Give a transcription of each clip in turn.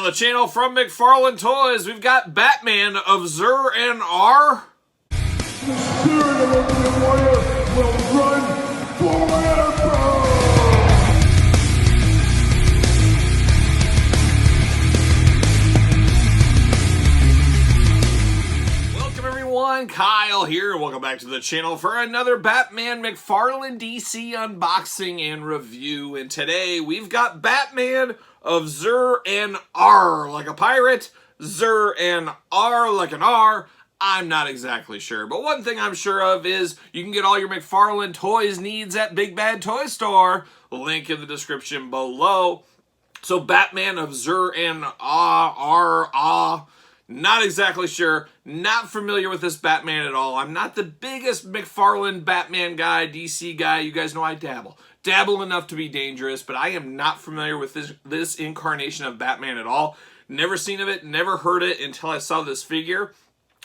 the channel from McFarlaneToys, we've got Batman of Zur-En-Arrh. The spirit of Olympian warrior will run forever! Welcome everyone, Kyle here. Welcome back to the channel for another Batman McFarlane DC unboxing and review. And today we've got Batman of Zur-En-Arrh, like a pirate, Zur-En-Arrh, like an R. I'm not exactly sure, but one thing I'm sure of is you can get all your McFarlaneToys needs at Big Bad Toy Store. Link in the description below. So Batman of Zur-En-Arrh, not exactly sure, not familiar with this Batman at all. I'm not the biggest McFarlane Batman guy, DC guy. You guys know I dabble enough to be dangerous, but I am not familiar with this incarnation of Batman at all. Never seen of it, never heard it until I saw this figure.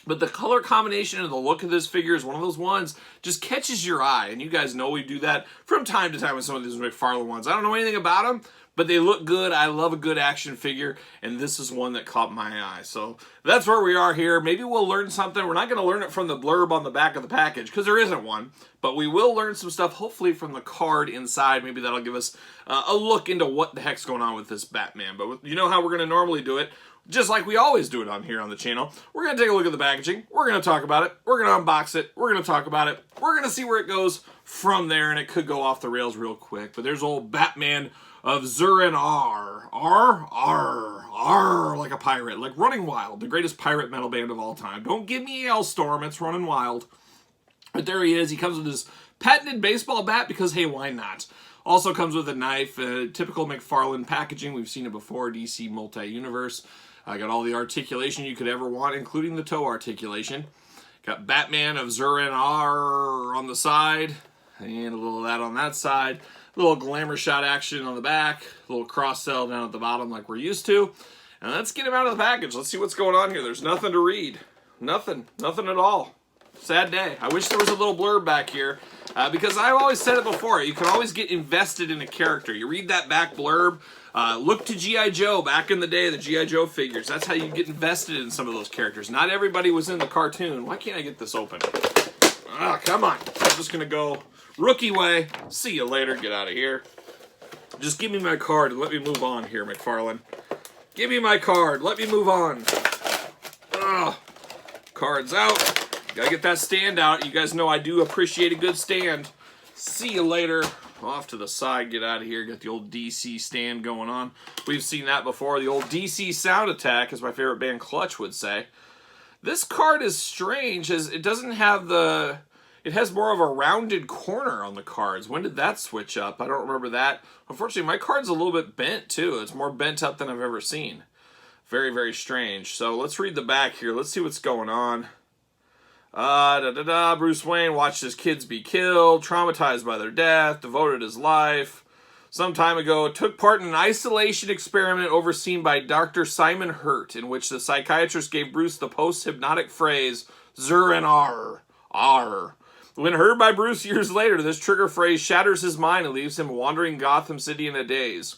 But the color combination and the look of this figure is one of those ones just catches your eye. And you guys know we do that from time to time with some of these McFarlane ones. I don't know anything about them, but they look good. I love a good action figure, and this is one that caught my eye. So that's where we are here. Maybe we'll learn something. We're not going to learn it from the blurb on the back of the package, because there isn't one. But we will learn some stuff, hopefully, from the card inside. Maybe that'll give us a look into what the heck's going on with this Batman. But you know how we're going to normally do it. Just like we always do it on here on the channel. We're going to take a look at the packaging. We're going to talk about it. We're going to unbox it. We're going to talk about it. We're going to see where it goes from there, and it could go off the rails real quick. But there's old Batman of Zur-En-Arrh. Arr, like a pirate. Like Running Wild, the greatest pirate metal band of all time. Don't give me Storm, it's Running Wild. But there he is. He comes with his patented baseball bat because, hey, why not? Also comes with a knife, typical McFarlane packaging. We've seen it before, DC Multi-Universe. I got all the articulation you could ever want, including the toe articulation. Got Batman of Zur-En-Arrh on the side, and a little of that on that side. A little glamour shot action on the back, a little cross-sell down at the bottom like we're used to. And let's get him out of the package. Let's see what's going on here. There's nothing to read. Nothing at all. Sad day. I wish there was a little blurb back here, because I've always said it before. You can always get invested in a character. You read that back blurb. Look to G.I. Joe back in the day, the G.I. Joe figures. That's how you get invested in some of those characters. Not everybody was in the cartoon. Why can't I get this open? Ah, come on. I'm just going to go rookie way. See you later. Get out of here. Just give me my card and let me move on here, McFarlane. Give me my card. Let me move on. Ugh. Cards out. Gotta get that stand out. You guys know I do appreciate a good stand. See you later. Off to the side, get out of here. Got the old DC stand going on. We've seen that before. The old DC sound attack, as my favorite band Clutch would say. This card is strange, as it doesn't have the... It has more of a rounded corner on the cards. When did that switch up? I don't remember that. Unfortunately, my card's a little bit bent, too. It's more bent up than I've ever seen. Very, very strange. So let's read the back here. Let's see what's going on. Bruce Wayne watched his kids be killed, traumatized by their death, devoted his life. Some time ago, took part in an isolation experiment overseen by Dr. Simon Hurt, in which the psychiatrist gave Bruce the post-hypnotic phrase, Zur-En-Arrh. Arr. When heard by Bruce years later, this trigger phrase shatters his mind and leaves him wandering Gotham City in a daze.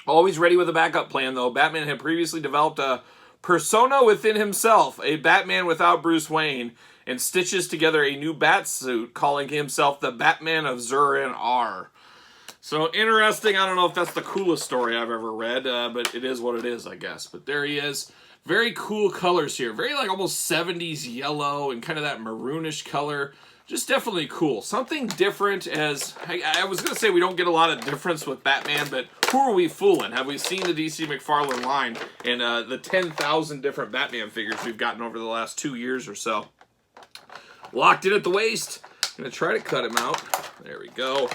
Always ready with a backup plan, though, Batman had previously developed a persona within himself, a Batman without Bruce Wayne, and stitches together a new bat suit, calling himself the Batman of Zur-En-Arrh. So interesting. I don't know if that's the coolest story I've ever read, but it is what it is, I guess. But there he is. Very cool colors here. Very like almost 70s yellow and kind of that maroonish color. Just definitely cool. Something different, as I was going to say we don't get a lot of difference with Batman, but who are we fooling? Have we seen the DC McFarlane line and the 10,000 different Batman figures we've gotten over the last 2 years or so? Locked in at the waist. Gonna try to cut him out. There we go.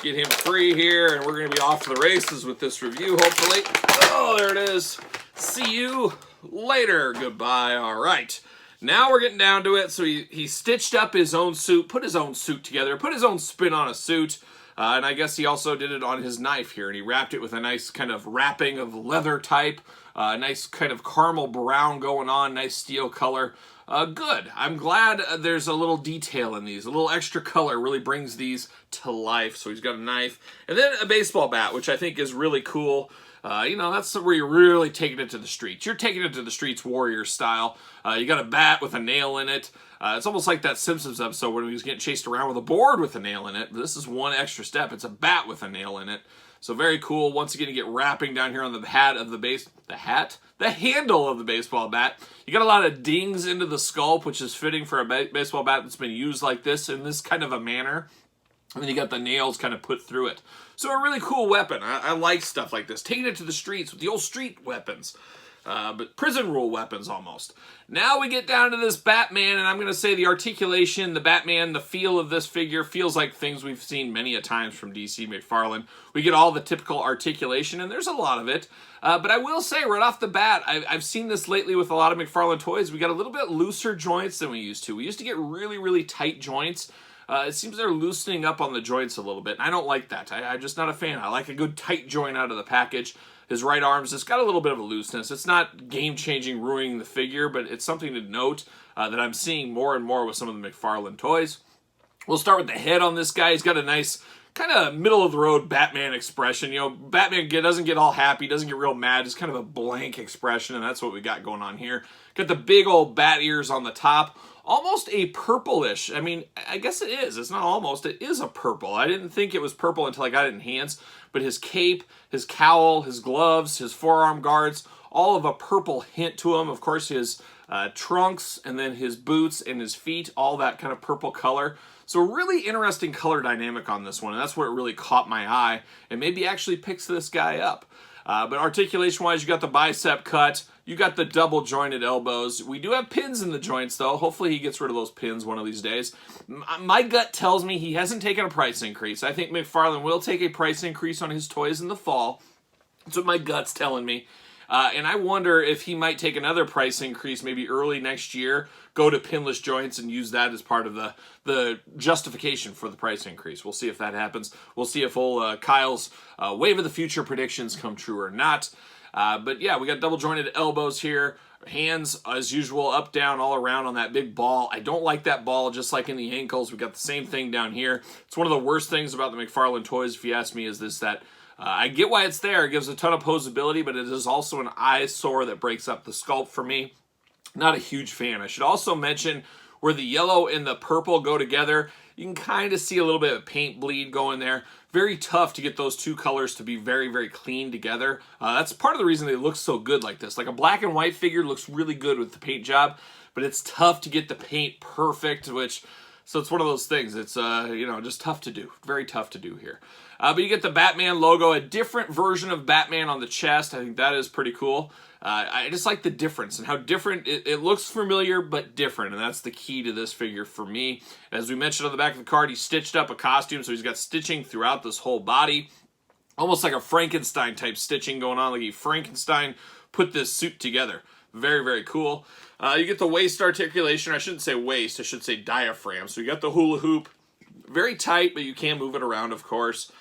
Get him free here, and we're gonna be off to the races with this review, hopefully. Oh, there it is. See you later. Goodbye. All right. Now we're getting down to it. So he stitched up his own suit, put his own suit together, put his own spin on a suit. And I guess he also did it on his knife here, and he wrapped it with a nice kind of wrapping of leather type. Nice kind of caramel brown going on, nice steel color. Good. I'm glad there's a little detail in these. A little extra color really brings these to life. So he's got a knife. And then a baseball bat, which I think is really cool. You know, that's where you're really taking it to the streets. You're taking it to the streets warrior style. You got a bat with a nail in it. It's almost like that Simpsons episode when he was getting chased around with a board with a nail in it. But this is one extra step. It's a bat with a nail in it. So very cool. Once again, you get wrapping down here on the hat of the handle of the baseball bat. You got a lot of dings into the sculpt, which is fitting for a baseball bat that's been used like this in this kind of a manner. And then you got the nails kind of put through it. So a really cool weapon. I like stuff like this. Taking it to the streets with the old street weapons. But prison rule weapons almost. Now we get down to this Batman, and I'm going to say the articulation, the Batman, the feel of this figure feels like things we've seen many a times from DC McFarlane. We get all the typical articulation, and there's a lot of it. But I will say right off the bat, I've seen this lately with a lot of McFarlane toys. We got a little bit looser joints than we used to. We used to get really, really tight joints. It seems they're loosening up on the joints a little bit, and I don't like that. I'm just not a fan. I like a good tight joint out of the package. His right arms, it's got a little bit of a looseness. It's not game-changing, ruining the figure, but it's something to note that I'm seeing more and more with some of the McFarlane toys. We'll start with the head on this guy. He's got a nice kind of middle-of-the-road Batman expression. You know, Batman doesn't get all happy, doesn't get real mad. It's kind of a blank expression, and that's what we got going on here. Got the big old bat ears on the top. Almost a purplish. I mean, I guess it is. It's not almost. It is a purple. I didn't think it was purple until I got it in hands. But his cape, his cowl, his gloves, his forearm guards, all of a purple hint to him. Of course, his trunks and then his boots and his feet, all that kind of purple color. So a really interesting color dynamic on this one. And that's where it really caught my eye and maybe actually picks this guy up. But articulation-wise, you got the bicep cut. You got the double jointed elbows. We do have pins in the joints, though. Hopefully he gets rid of those pins one of these days. My gut tells me he hasn't taken a price increase. I think McFarlane will take a price increase on his toys in the fall. That's what my gut's telling me. And I wonder if he might take another price increase maybe early next year, go to pinless joints and use that as part of the justification for the price increase. We'll see if that happens. We'll see if old Kyle's Wave of the Future predictions come true or not. But yeah, we got double jointed elbows here. Hands, as usual, up, down, all around on that big ball. I don't like that ball, just like in the ankles. We got the same thing down here. It's one of the worst things about the McFarlane toys, if you ask me, is this that I get why it's there. It gives a ton of posability, but it is also an eyesore that breaks up the sculpt for me. Not a huge fan. I should also mention where the yellow and the purple go together, you can kind of see a little bit of paint bleed going there. Very tough to get those two colors to be very, very clean together. That's part of the reason they look so good like this. Like a black and white figure looks really good with the paint job, but it's tough to get the paint perfect, so it's one of those things. It's, just tough to do. Very tough to do here. But you get the Batman logo, a different version of Batman on the chest. I think that is pretty cool. I just like the difference and how different it looks familiar but different, and that's the key to this figure for me. As we mentioned on the back of the card, he stitched up a costume, so he's got stitching throughout this whole body. Almost like a Frankenstein type stitching going on, like he Frankenstein put this suit together. Very, very cool. You get the waist articulation. I shouldn't say waist, I should say diaphragm. So you got the hula hoop. Very tight, but you can move it around, of course.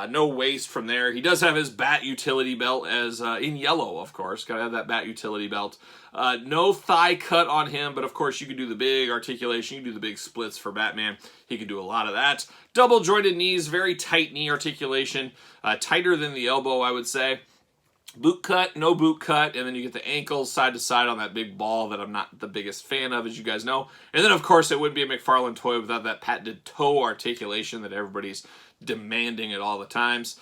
No waist from there. He does have his bat utility belt as in yellow, of course. Got to have that bat utility belt. No thigh cut on him, but of course you can do the big articulation. You can do the big splits for Batman. He can do a lot of that. Double jointed knees, very tight knee articulation. Tighter than the elbow, I would say. Boot cut, no boot cut, and then you get the ankles side to side on that big ball that I'm not the biggest fan of, as you guys know. And then, of course, it wouldn't be a McFarlane toy without that patented toe articulation that everybody's demanding at all the times.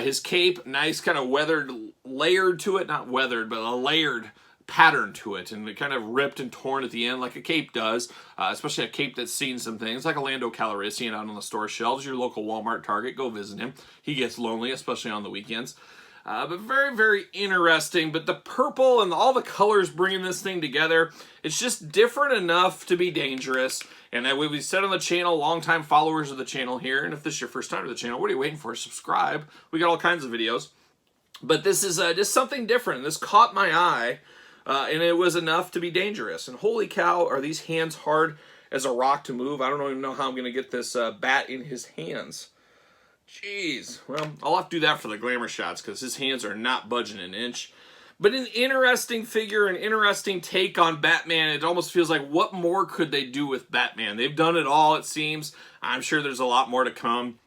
His cape, nice kind of weathered, layered to it. Not weathered, but a layered pattern to it. And it kind of ripped and torn at the end like a cape does. Especially a cape that's seen some things, like a Lando Calrissian out on the store shelves. Your local Walmart, Target, go visit him. He gets lonely, especially on the weekends. But very, very interesting. But the purple and all the colors bringing this thing together, it's just different enough to be dangerous. And we said on the channel, longtime followers of the channel here, and if this is your first time to the channel, what are you waiting for? Subscribe. We got all kinds of videos. But this is just something different. This caught my eye, and it was enough to be dangerous. And holy cow, are these hands hard as a rock to move? I don't even know how I'm going to get this bat in his hands. Jeez. Well, I'll have to do that for the glamour shots because his hands are not budging an inch. But an interesting figure, an interesting take on Batman. It almost feels like, what more could they do with Batman? They've done it all, it seems. I'm sure there's a lot more to come.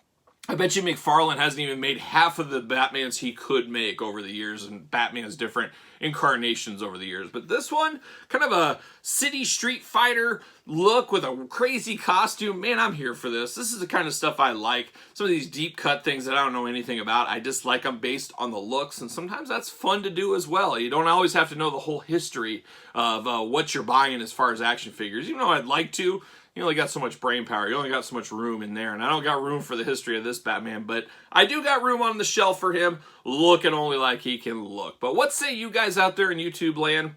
I bet you McFarlane hasn't even made half of the Batmans he could make over the years, and Batman's different incarnations over the years. But this one, kind of a city street fighter look with a crazy costume. Man, I'm here for this. This is the kind of stuff I like. Some of these deep cut things that I don't know anything about, I just like them based on the looks, and sometimes that's fun to do as well. You don't always have to know the whole history of what you're buying as far as action figures, even though I'd like to. You only got so much brain power. You only got so much room in there. And I don't got room for the history of this Batman, but I do got room on the shelf for him, looking only like he can look. But what say you guys out there in YouTube land?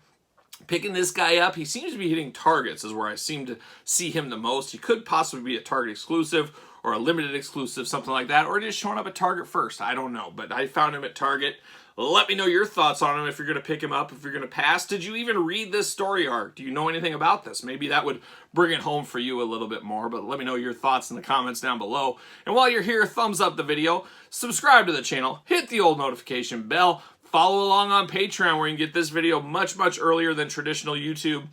Picking this guy up, he seems to be hitting targets is where I seem to see him the most. He could possibly be a Target exclusive or a limited exclusive, something like that, or just showing up at Target first. I don't know, but I found him at Target. Let me know your thoughts on him if you're going to pick him up, if you're going to pass. Did you even read this story arc? Do you know anything about this? Maybe that would bring it home for you a little bit more, but let me know your thoughts in the comments down below. And while you're here, thumbs up the video, subscribe to the channel, hit the old notification bell, follow along on Patreon where you can get this video much, much earlier than traditional YouTube.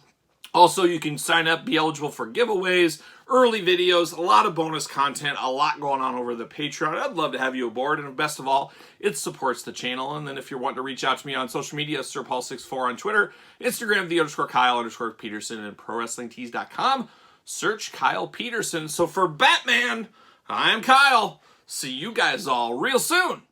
Also, you can sign up, be eligible for giveaways, early videos, a lot of bonus content, a lot going on over the Patreon. I'd love to have you aboard, and best of all, it supports the channel. And then if you're wanting to reach out to me on social media, SirPaul64 on Twitter, Instagram, _Kyle_Peterson, and ProWrestlingTees.com. Search Kyle Peterson. So for Batman, I'm Kyle. See you guys all real soon.